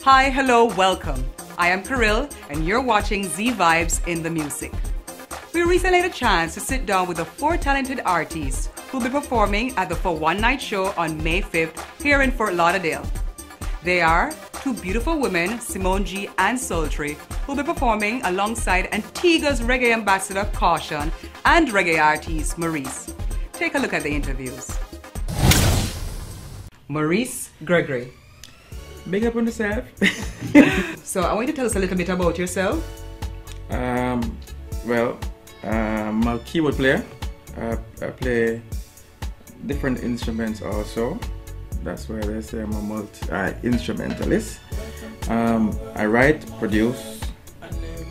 Hi, hello, welcome. I am Karil, and you're watching Z Vibes in the Music. We recently had a chance to sit down with the 4 talented artists who will be performing at the For One Night show on May 5th here in Fort Lauderdale. They are 2 beautiful women, Simone G and Sultry, who will be performing alongside Antigua's reggae ambassador Caution and reggae artist Maurice. Take a look at the interviews. Maurice Gregory. Big up on yourself. So I want you to tell us a little bit about yourself. Well, I'm a keyboard player. I play different instruments also. That's why they say I'm a multi-instrumentalist. I write, produce,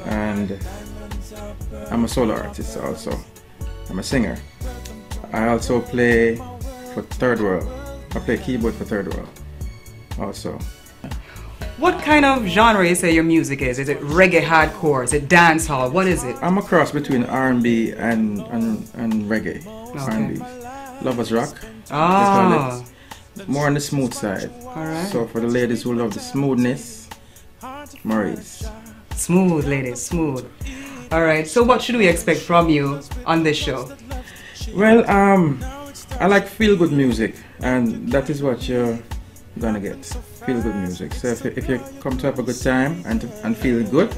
and I'm a solo artist also. I'm a singer. I also play for Third World. I play keyboard for Third World also. What kind of genre you say your music is? Is it reggae hardcore? Is it dancehall? What is it? I'm a cross between R&B and reggae. Okay. R&B. Lovers rock. Oh. More on the smooth side. Alright. So for the ladies who love the smoothness, Maurice. Smooth, ladies, smooth. Alright, so what should we expect from you on this show? Well, I like feel-good music, and that is what you're gonna get. Feel-good music. So if you come to have a good time and feel good,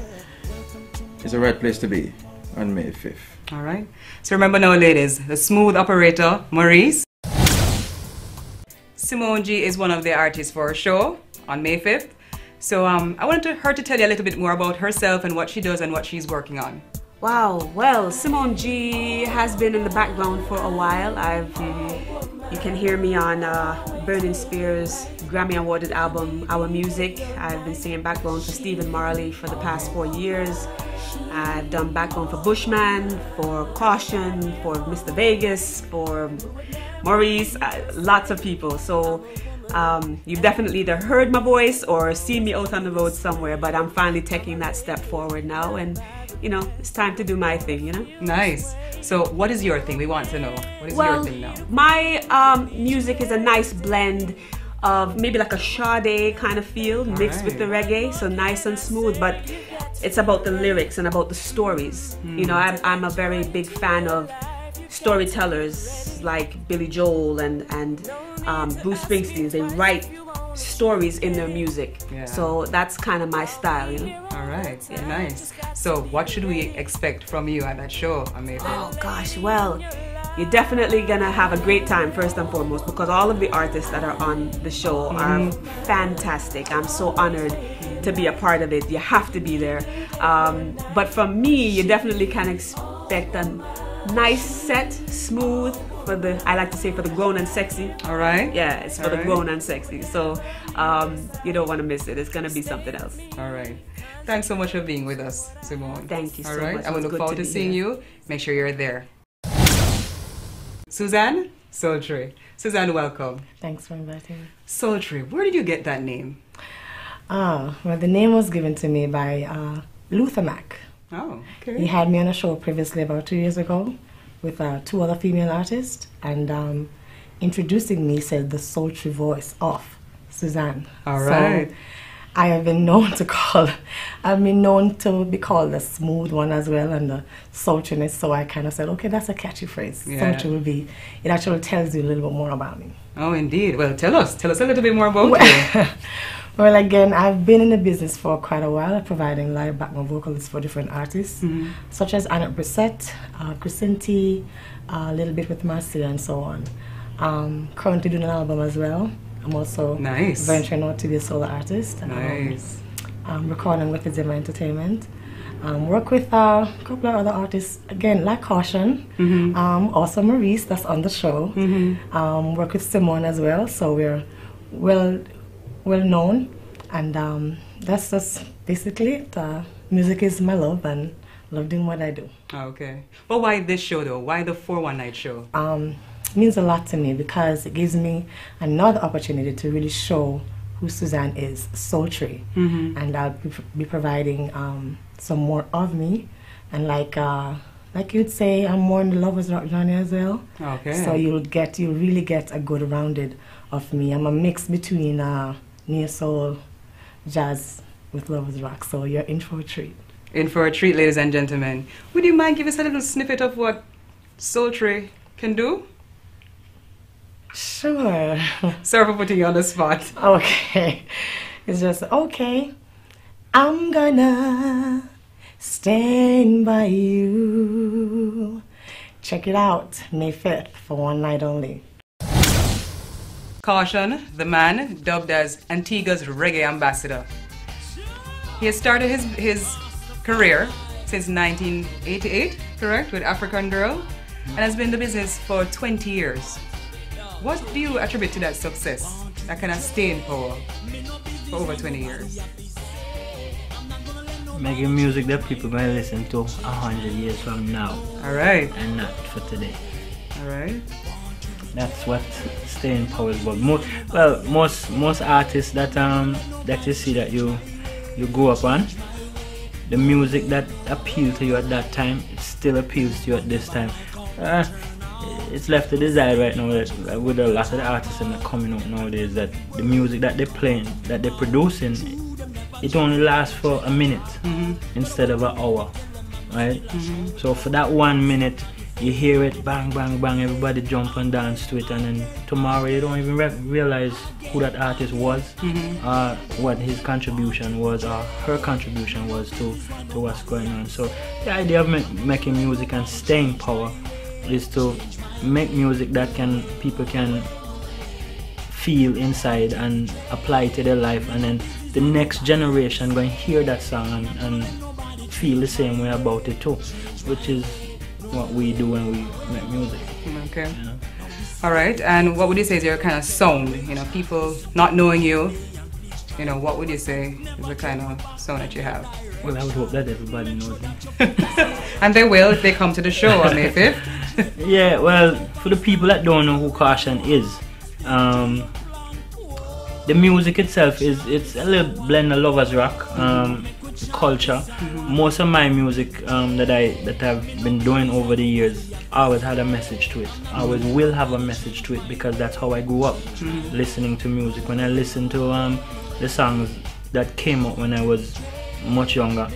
it's the right place to be on May 5th. Alright. So remember now, ladies, the smooth operator, Maurice. Simone G is one of the artists for our show on May 5th. So I wanted her to tell you a little bit more about herself and what she does and what she's working on. Wow, well, Simone G has been in the background for a while. You can hear me on Burning Spears' Grammy awarded album, Our Music. I've been singing background for Stephen Marley for the past 4 years. I've done background for Bushman, for Caution, for Mr. Vegas, for Maurice, lots of people. So you've definitely either heard my voice or seen me out on the road somewhere, but I'm finally taking that step forward now, and you know, it's time to do my thing, you know? Nice. So what is your thing? We want to know. What is your thing now? My music is a nice blend of maybe like a Sade kind of feel mixed with the reggae, so nice and smooth, but it's about the lyrics and about the stories. You know, I'm a very big fan of storytellers like Billy Joel and Bruce Springsteen. They write stories in their music. Yeah. So that's kind of my style, you know? Alright, yeah. Nice. So what should we expect from you at that show on May 5th? Oh gosh, well, you're definitely gonna have a great time first and foremost, because all of the artists that are on the show are fantastic. I'm so honored to be a part of it. You have to be there. But from me, you definitely can expect a nice set, smooth, for the, I like to say, for the grown and sexy. All right. Yeah, it's for the grown and sexy. So you don't want to miss it. It's going to be something else. All right. Thanks so much for being with us, Simone. Thank you so much. All right. I will look forward to seeing you. Make sure you're there. Suzanne? Sultry. Suzanne, welcome. Thanks for inviting me. Sultry, where did you get that name? Well, the name was given to me by Luther Mack. Oh, okay. He had me on a show previously about 2 years ago with 2 other female artists, and introducing me said the sultry voice of Suzanne. All right. So I have been known to be called the smooth one as well, and the sultriness. So I kind of said, okay, that's a catchy phrase. Yeah. Sultry will be. It actually tells you a little bit more about me. Oh, indeed. Well, tell us a little bit more about you. Well, again, I've been in the business for quite a while, providing live background vocals for different artists, such as Annette Brissette, Crescenti, a little bit with Marcia, and so on. Currently doing an album as well. I'm also venturing out to be a solo artist. Nice. Recording with Zimmer Entertainment. Work with a couple of other artists, again, like Caution, also Maurice, that's on the show. Work with Simone as well, so we're well known, and that's just basically it. Music is my love, and love doing what I do. Okay. Well, why this show though? Why the For One Night show? Means a lot to me because it gives me another opportunity to really show who Suzanne is, sultry, and I'll be providing some more of me, and like you'd say, I'm more in the lovers rock genre as well. Okay. So you'll really get a good rounded of me. I'm a mix between neo soul, jazz with Lovers Rock. So you're in for a treat. In for a treat, ladies and gentlemen. Would you mind giving us a little snippet of what sultry can do? Sure. Sorry for putting you on the spot. Okay. It's just, okay. I'm gonna stand by you. Check it out, May 5th, for one night only. Caution, the man dubbed as Antigua's reggae ambassador. He has started his career since 1988, correct, with African Girl, and has been in the business for 20 years. What do you attribute to that success, that kind of staying power for over 20 years? Making music that people going to listen to 100 years from now. All right. And not for today. All right. That's what staying power is about. Most artists that that you see that you grew up on, the music that appealed to you at that time, it still appeals to you at this time. It's left to desire right now that with a lot of the artists that are coming out nowadays, that the music that they're playing, that they're producing, it only lasts for a minute instead of an hour, right? So for that 1 minute, you hear it, bang, bang, bang, everybody jump and dance to it, and then tomorrow you don't even realize who that artist was, what his contribution was, or her contribution was to what's going on. So the idea of making music and staying power is to make music that people can feel inside and apply to their life, and then the next generation going to hear that song and feel the same way about it too, which is what we do when we make music. Okay. You know? All right. And what would you say is your kind of sound? You know, people not knowing you, you know, what would you say is the kind of sound that you have? Well, I would hope that everybody knows me. And they will if they come to the show on May 5th. Yeah, well, for the people that don't know who Caution is, the music itself it's a little blend of Lovers Rock, culture. Most of my music that I've been doing over the years always had a message to it. Always will have a message to it, because that's how I grew up listening to music. When I listened to the songs that came out when I was much younger,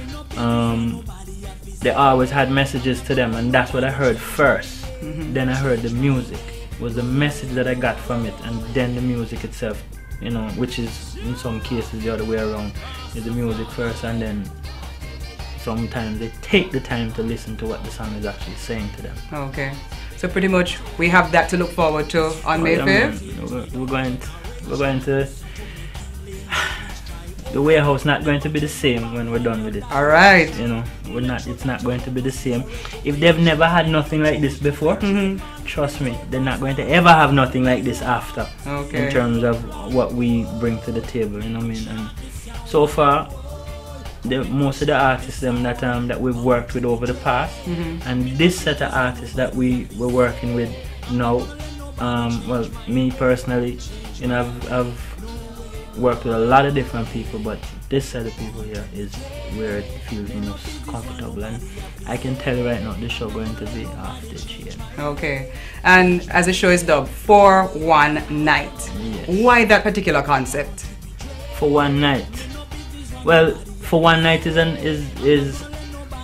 they always had messages to them, and that's what I heard first. Then I heard the music. It was the message that I got from it, and then the music itself, you know, which is in some cases the other way around. Is the music first, and then sometimes they take the time to listen to what the song is actually saying to them. Okay. So pretty much we have that to look forward to on May 5th. We're going to the warehouse not going to be the same when we're done with it. All right. You know, it's not going to be the same. If they've never had nothing like this before, trust me, they're not going to ever have nothing like this after. Okay. In terms of what we bring to the table, you know what I mean? And so far, most of the artists that we've worked with over the past, and this set of artists that we're working with now, well, me personally, you know, I've worked with a lot of different people, but this set of people here is where it feels most comfortable, and I can tell you right now, this show going to be off the chain. Okay. And as the show is dubbed, For One Night. Yes. Why that particular concept? For one night. Well, for one night is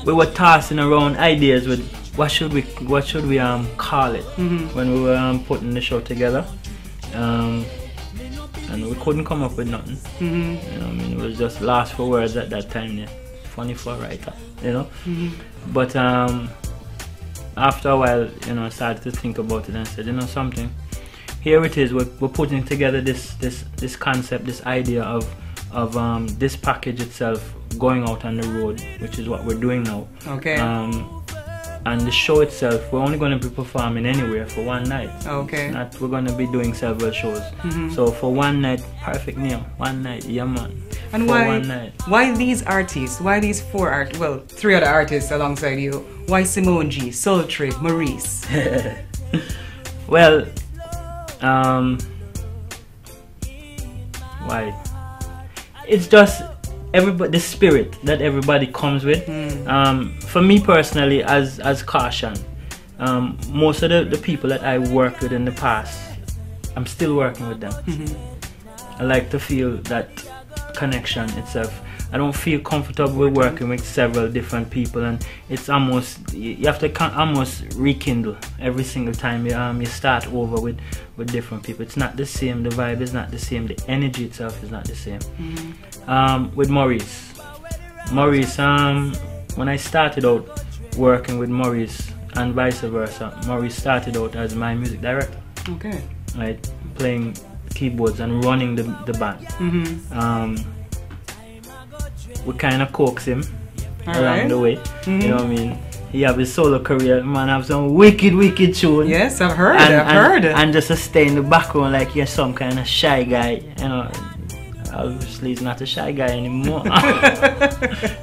we were tossing around ideas with what should we call it when we were putting the show together, and we couldn't come up with nothing. You know, I mean, it was just lost for words at that time. Yeah, funny for a writer, you know. But after a while, you know, I started to think about it and said, you know, something. Here it is. We're putting together this concept, this idea of this package itself going out on the road, which is what we're doing now. Okay. And the show itself, we're only going to be performing anywhere for one night. Okay. We're going to be doing several shows. So for one night, perfect name. One night, yeah man. And for one night. Why these artists? Why these three other artists alongside you? Why Simone G, Sultry, Maurice? Well, why? It's just the spirit that everybody comes with. For me personally, as Caution, most of the people that I worked with in the past, I'm still working with them. I like to feel that connection itself. I don't feel comfortable with working with several different people, and it's almost, you have to almost rekindle every single time you start over with different people. It's not the same, the vibe is not the same, the energy itself is not the same. With Maurice, when I started out working with Maurice and vice versa, Maurice started out as my music director. Okay. Right, playing keyboards and running the band. We kind of coax him along the way. You know what I mean? He have his solo career, man, have some wicked tune. Yes, I've heard. And just to stay in the background like you're some kind of shy guy, you know. Obviously he's not a shy guy anymore.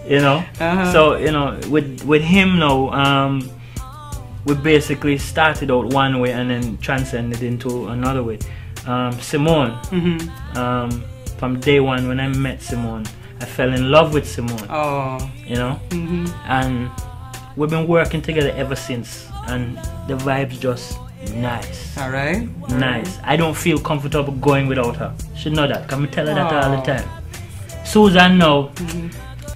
You know? So, you know, with him now, we basically started out one way and then transcended into another way. Simone, from day one when I met Simone, I fell in love with Simone. Oh. You know? And we've been working together ever since, and the vibe's just nice. Alright. Nice. I don't feel comfortable going without her. She know that. Can we tell her that all the time? Suzanne now.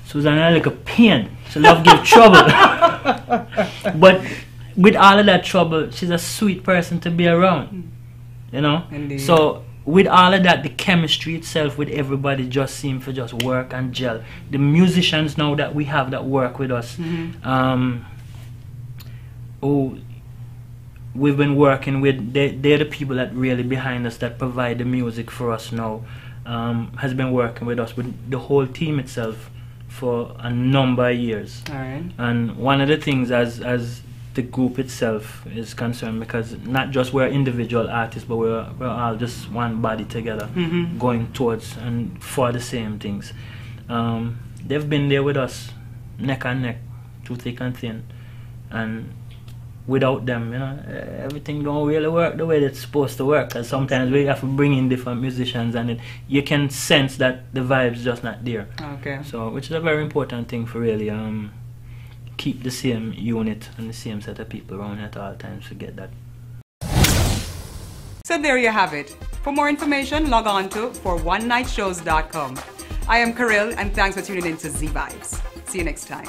Suzanne is like a pain. She love give trouble. But with all of that trouble, she's a sweet person to be around. You know? Indeed. So with all of that, the chemistry itself with everybody just seems to just work and gel. The musicians now that we have that work with us, we've been working with, they're the people that really behind us, that provide the music for us now, has been working with us, with the whole team itself for a number of years. Alright. And one of the things as the group itself is concerned, because not just we're individual artists, but we're all just one body together, going towards and for the same things. They've been there with us neck and neck, through thick and thin, and without them, you know, everything don't really work the way it's supposed to work, because sometimes we have to bring in different musicians and you can sense that the vibe's just not there. Okay. So, which is a very important thing for really keep the same unit and the same set of people around at all times to get that. So there you have it. For more information, log on to for1nightshows.com. I am Karil, and thanks for tuning in to Z Vibes. See you next time.